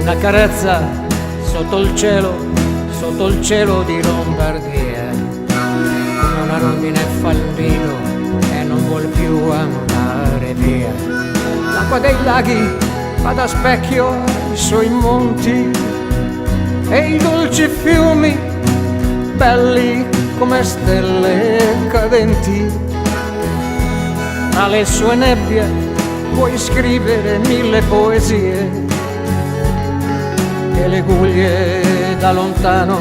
una carezza sotto il cielo di Lombardia, come una rondine fa il nido e non vuol più andare via. L'acqua dei laghi fa da specchio ai suoi monti e i dolci fiumi belli come stelle cadenti. Tra le sue nebbie puoi scrivere 1000 poesie e le guglie da lontano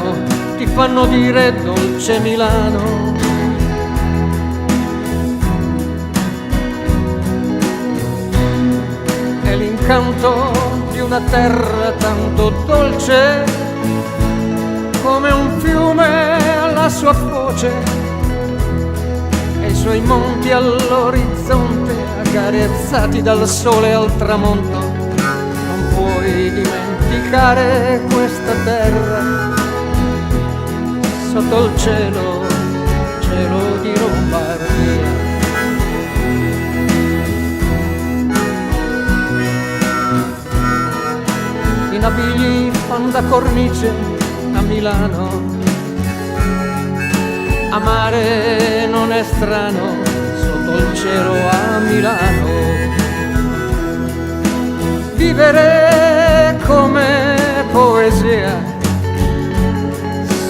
ti fanno dire dolce Milano. È l'incanto di una terra tanto dolce come un fiume alla sua foce e i suoi monti all'orizzonte accarezzati dal sole al tramonto. Non puoi dimenticare questa terra sotto il cielo di Lombardia. I navigli fanno da cornice a Milano, amare non è strano sotto il cielo a Milano. Vivere come poesia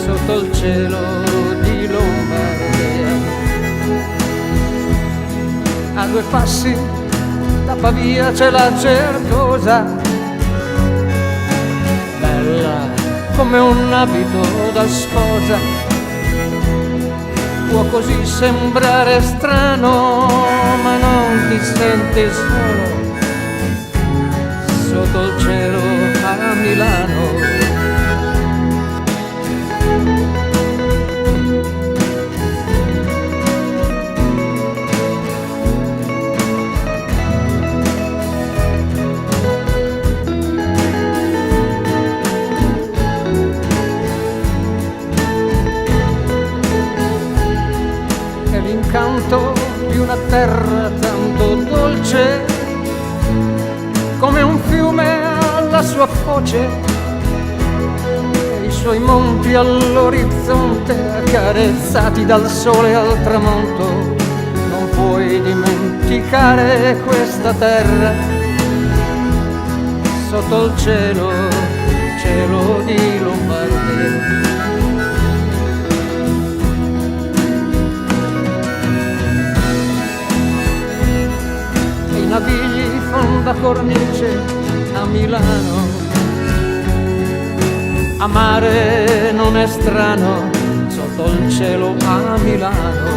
sotto il cielo di Lombardia. A 2 passi da Pavia c'è la Certosa, bella come un abito da sposa. Può così sembrare strano, ma non ti senti solo sotto il cielo a Milano. L'incanto di una terra tanto dolce come un fiume alla sua foce e i suoi monti all'orizzonte accarezzati dal sole al tramonto. Non puoi dimenticare questa terra sotto il cielo di Lombardia. I navigli fanno da cornice a Milano, amare non è strano sotto il cielo a Milano.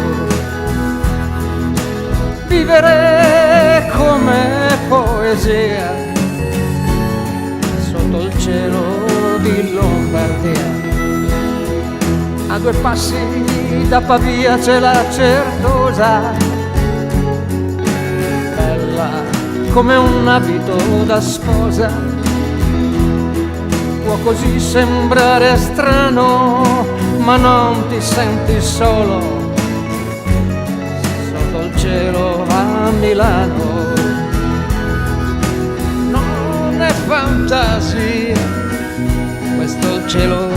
Vivere come poesia sotto il cielo di Lombardia. A 2 passi da Pavia c'è la Certosa, come un abito da sposa. Può così sembrare strano, ma non ti senti solo sotto il cielo a Milano. Non è fantasia, questo è il cielo